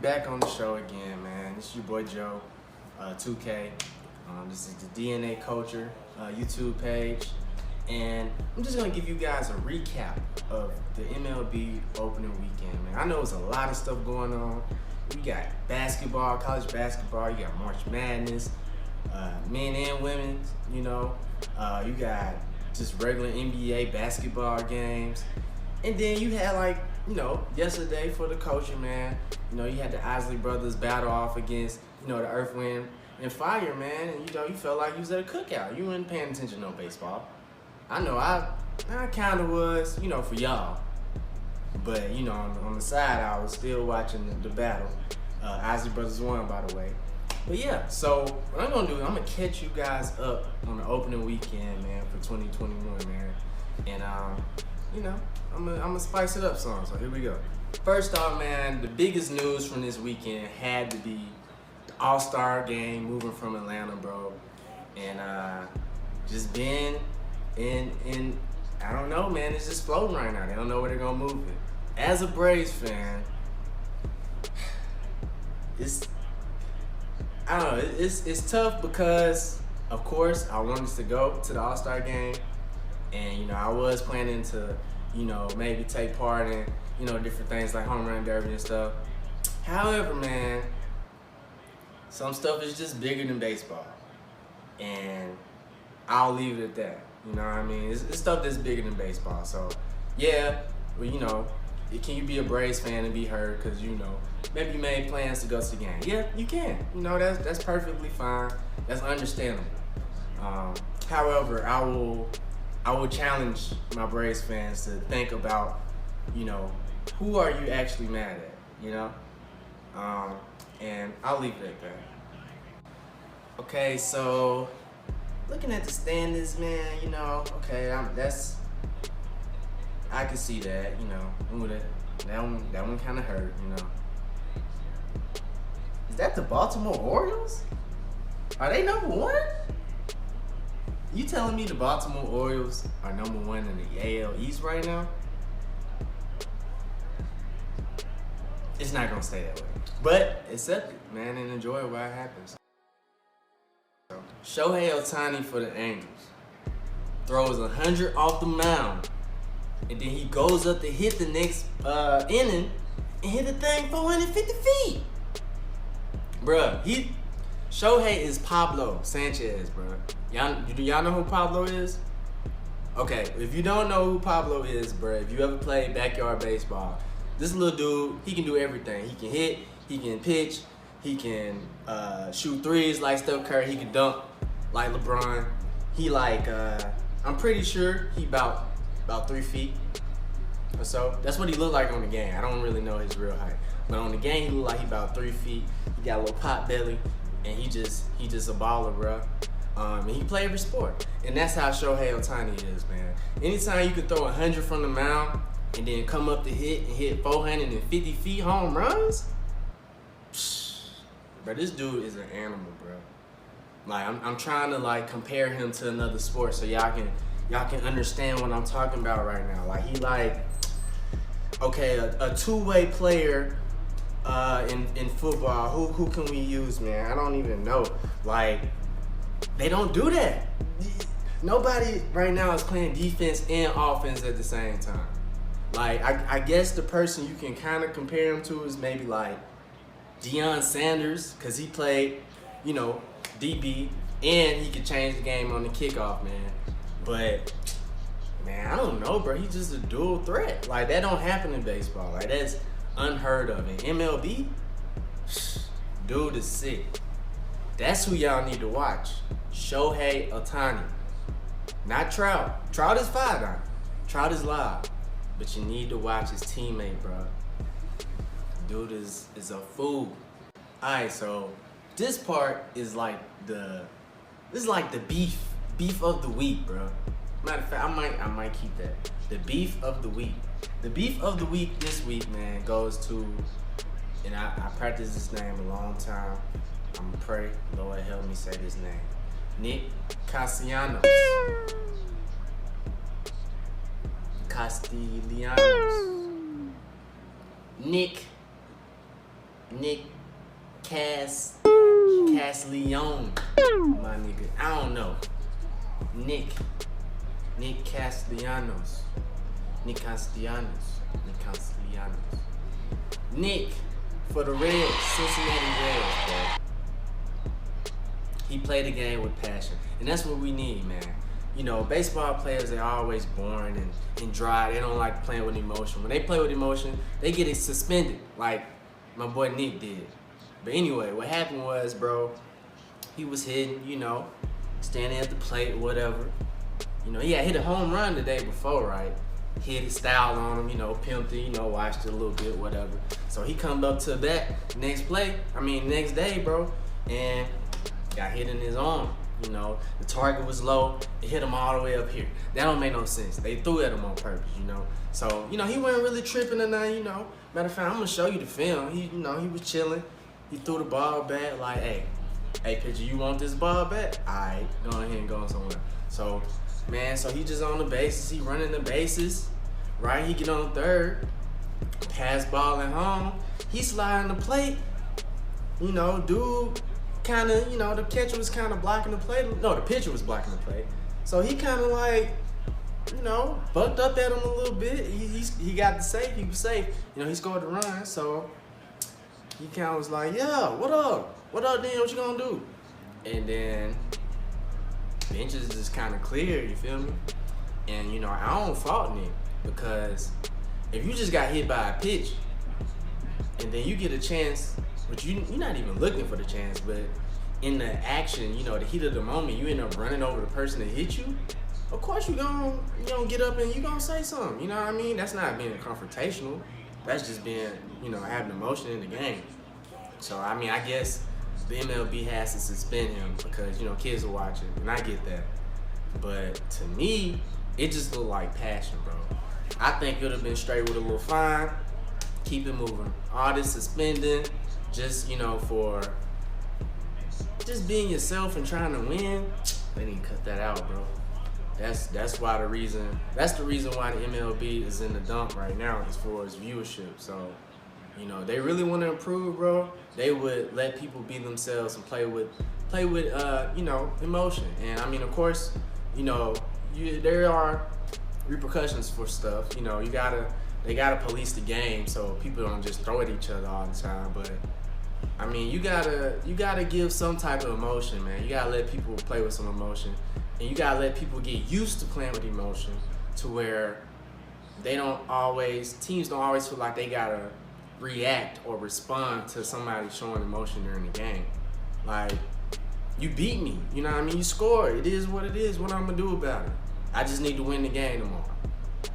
back on the show again, man. This is your boy Joe, 2K. This is the TheDNACulture YouTube page. And I'm just going to give you guys a recap of the MLB Opening Weekend, man. I know there's a lot of stuff going on. You got basketball, college basketball. You got March Madness, men and women, you know. You got just regular NBA basketball games. And then you had, like, you know, yesterday for the culture, man, you know, you had the Isley brothers battle off against, you know, the Earth, Wind, and Fire, man. And, you know, you felt like you was at a cookout. You weren't paying attention to no baseball. I know I kind of was, you know, for y'all. But, you know, on the side, I was still watching the battle. Isley brothers won, by the way. But, yeah, so what I'm going to do is I'm going to catch you guys up on the opening weekend, man, for 2021, man. And, you know, I'm gonna spice it up some, so here we go. First off, man, the biggest news from this weekend had to be the All-Star game moving from Atlanta, bro. And just being in I don't know, man, it's just floating right now. They don't know where they're gonna move it. As a Braves fan, I don't know, it's tough because, of course, I wanted us to go to the All-Star game. And, you know, I was planning to, you know, maybe take part in, you know, different things like home run derby and stuff. However, man, some stuff is just bigger than baseball. And I'll leave it at that. You know what I mean? It's stuff that's bigger than baseball. So, yeah, well, you know, can you be a Braves fan and be hurt because, you know, maybe you made plans to go to the game? Yeah, you can. You know, that's perfectly fine. That's understandable. However, I will challenge my Braves fans to think about, you know, who are you actually mad at, you know? And I'll leave it at that. Okay, so looking at the standings, man, you know, okay, I can see that, you know. Ooh, that one kind of hurt, you know. Is that the Baltimore Orioles? Are they number one? You telling me the Baltimore Orioles are number one in the AL East right now? It's not gonna stay that way. But accept it, man, and enjoy it while it happens. Shohei Ohtani for the Angels throws 100 off the mound, and then he goes up to hit the next inning and hit the thing 450 feet. Bruh, Shohei is Pablo Sanchez, bruh. Do y'all know who Pablo is? Okay, if you don't know who Pablo is, bruh, if you ever played backyard baseball, this little dude, he can do everything. He can hit, he can pitch, he can shoot threes like Steph Curry, he can dunk like LeBron. He like, I'm pretty sure he about 3 feet or so. That's what he looked like on the game. I don't really know his real height. But on the game, he looked like he about 3 feet. He got a little pot belly, and he just a baller, bruh. And he played every sport. And that's how Shohei Ohtani is, man. Anytime you can throw 100 from the mound and then come up to hit 450 feet home runs, bro, this dude is an animal, bro. Like, I'm trying to, like, compare him to another sport so y'all can understand what I'm talking about right now. Like, he like, okay, a two-way player in football. Who can we use, man? I don't even know. Like, they don't do that. Nobody right now is playing defense and offense at the same time. Like, I guess the person you can kind of compare him to is maybe like Deion Sanders, because he played, you know, DB, and he could change the game on the kickoff, man. But, man, I don't know, bro. He's just a dual threat. Like, that don't happen in baseball. Like, that's unheard of. In MLB, dude is sick. That's who y'all need to watch. Shohei Ohtani. Not Trout. Trout is fine now. Trout is live. But you need to watch his teammate, bro. Dude is a fool. Alright, so this part is like the beef of the week, bro. Matter of fact, I might keep that. The beef of the week. The beef of the week this week, man, goes to, and I practiced this name a long time. I'm gonna pray, Lord help me say this name. Nick Castellanos. Nick Nick Castiglione, my nigga. I don't know. Nick Castellanos. Nick for the Reds, Cincinnati Reds, bro. He played the game with passion. And that's what we need, man. You know, baseball players, they're always boring and dry. They don't like playing with emotion. When they play with emotion, they get it suspended, like my boy Nick did. But anyway, what happened was, bro, he was hitting, you know, standing at the plate, whatever. You know, he had hit a home run the day before, right? Hit it, styled on him, you know, pimped it, you know, watched it a little bit, whatever. So he come up to that next day, bro, and got hit in his arm. You know, the target was low, it hit him all the way up here. That don't make no sense. They threw at him on purpose, you know. So, you know, he wasn't really tripping or nothing, you know. Matter of fact, I'm gonna show you the film. He was chilling. He threw the ball back like, hey, pitcher, you want this ball back? Alright, go ahead and go somewhere. So, man, he just on the bases, he running the bases, right? He get on third, pass ball at home, he sliding the plate, you know, dude kind of, you know, the catcher was kind of blocking the plate. No, the pitcher was blocking the plate. So he kind of like, you know, bucked up at him a little bit. He got the safe, he was safe. You know, he scored the run, so he kind of was like, yeah, what up? What up, Dan? What you gonna do? And then benches just kind of cleared, you feel me? And, you know, I don't fault Nick, because if you just got hit by a pitch and then you get a chance, but you're not even looking for the chance, but in the action, you know, the heat of the moment, you end up running over the person that hit you, of course you gonna get up and you gonna say something, you know what I mean? That's not being confrontational. That's just being, you know, having emotion in the game. So, I mean, I guess the MLB has to suspend him because, you know, kids are watching, and I get that. But to me, it just looked like passion, bro. I think it would have been straight with a little fine, keep it moving. All this suspending, just, you know, for just being yourself and trying to win, they need to cut that out, bro. That's the reason why the MLB is in the dump right now as far as viewership. So, you know, they really want to improve, bro. They would let people be themselves and play with you know, emotion. And I mean, of course, you know, there are repercussions for stuff. You know, they gotta police the game so people don't just throw at each other all the time. But I mean, you gotta give some type of emotion, man. You gotta let people play with some emotion, and you gotta let people get used to playing with emotion to where teams don't always feel like they gotta react or respond to somebody showing emotion during the game. Like, you beat me, you know what I mean? You scored. It is what it is. What I'm gonna do about it? I just need to win the game tomorrow.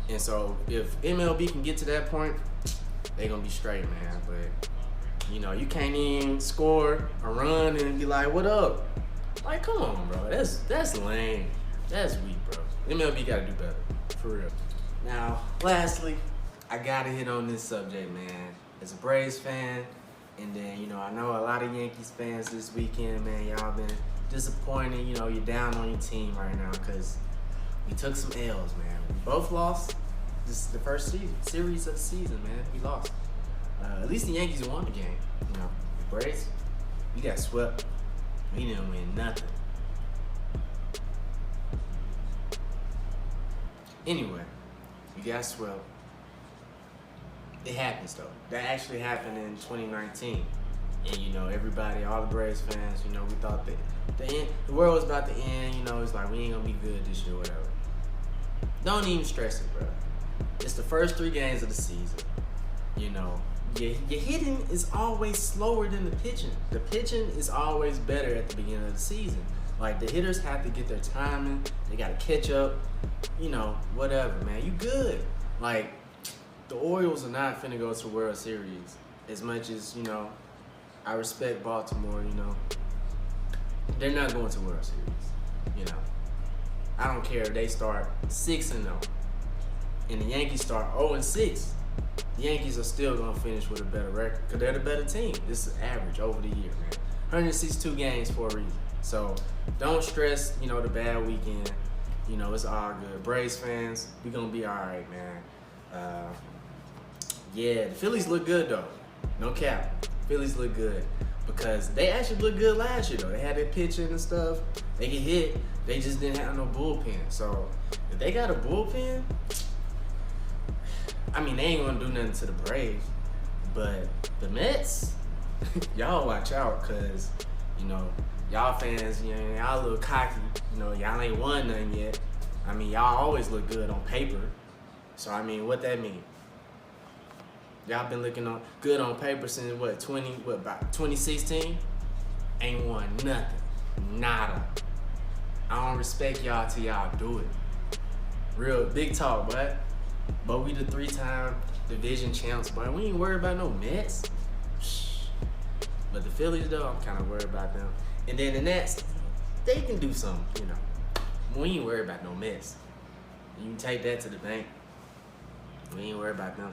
And so if MLB can get to that point, they gonna be straight, man. But you know, you can't even score a run and be like, what up? Like, come on, bro. That's lame. That's weak, bro. MLB gotta do better. For real. Now, lastly, I gotta hit on this subject, man. As a Braves fan, and then, you know, I know a lot of Yankees fans this weekend, man, y'all been disappointed. You know, you're down on your team right now because we took some L's, man. We both lost. This is the first series of the season, man. We lost. At least the Yankees won the game. You know, the Braves, we got swept. We didn't win nothing. Anyway, we got swept. It happens, though. That actually happened in 2019. And, you know, everybody, all the Braves fans, you know, we thought that the world was about to end. You know, it's like, we ain't going to be good this year, whatever. Don't even stress it, bro. It's the first 3 games of the season. You know, your hitting is always slower than the pitching. The pitching is always better at the beginning of the season. Like, the hitters have to get their timing. They got to catch up. You know, whatever, man. You good. Like, the Orioles are not finna go to World Series. As much as, you know, I respect Baltimore, you know, they're not going to World Series. You know, I don't care if they start 6-0 and the Yankees start 0-6. The Yankees are still gonna finish with a better record because they're the better team. This is average over the year, man. 162 games for a reason. So don't stress, you know, the bad weekend. You know, it's all good. Braves fans, we gonna be all right, man. Yeah, the Phillies look good though. No cap. Phillies look good because they actually looked good last year though. They had their pitching and stuff. They could hit. They just didn't have no bullpen. So if they got a bullpen, I mean, they ain't gonna do nothing to the Braves. But the Mets, y'all watch out, cause you know y'all fans, you know, y'all a little cocky. You know, y'all ain't won nothing yet. I mean, y'all always look good on paper. So I mean, what that mean? Y'all been looking good on paper since about 2016? Ain't won nothing. Nada. I don't respect y'all till y'all do it. Real big talk, but we the 3-time division champs, but we ain't worried about no Mets. But the Phillies though, I'm kind of worried about them. And then the Nets, they can do something, you know. We ain't worried about no Mets. You can take that to the bank. We ain't worried about them.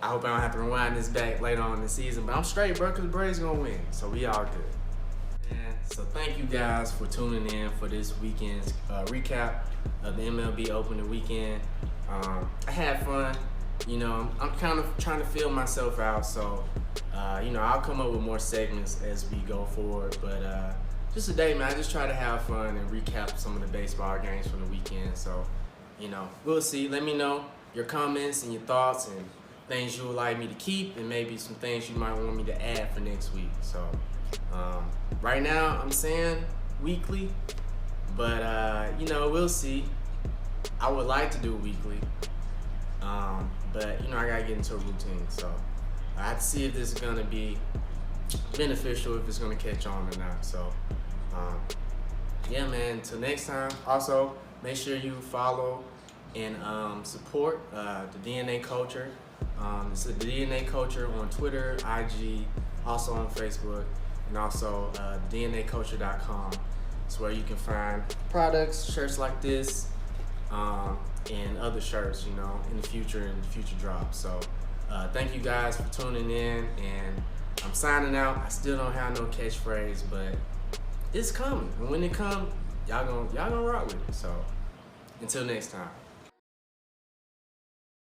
I hope I don't have to rewind this back later on in the season, but I'm straight, bro, because the Braves gonna win, so we all good. And so thank you guys for tuning in for this weekend's recap of the MLB Opening Weekend. I had fun. You know, I'm kind of trying to feel myself out, so you know, I'll come up with more segments as we go forward. But just today, man, I just try to have fun and recap some of the baseball games from the weekend. So, you know, we'll see. Let me know your comments and your thoughts and things you would like me to keep, and maybe some things you might want me to add for next week. So right now I'm saying weekly, but you know, we'll see. I would like to do it weekly, but you know, I gotta get into a routine, so I have to see if this is gonna be beneficial, if it's gonna catch on or not. So yeah, man, until next time. Also, make sure you follow and support the DNACulture. It's the DNACulture on Twitter, IG, also on Facebook, and also TheDNACulture.com. It's where you can find products, shirts like this, and other shirts, you know, in the future drops. So thank you guys for tuning in, and I'm signing out. I still don't have no catchphrase, but it's coming. And when it comes, y'all gonna rock with it. So until next time.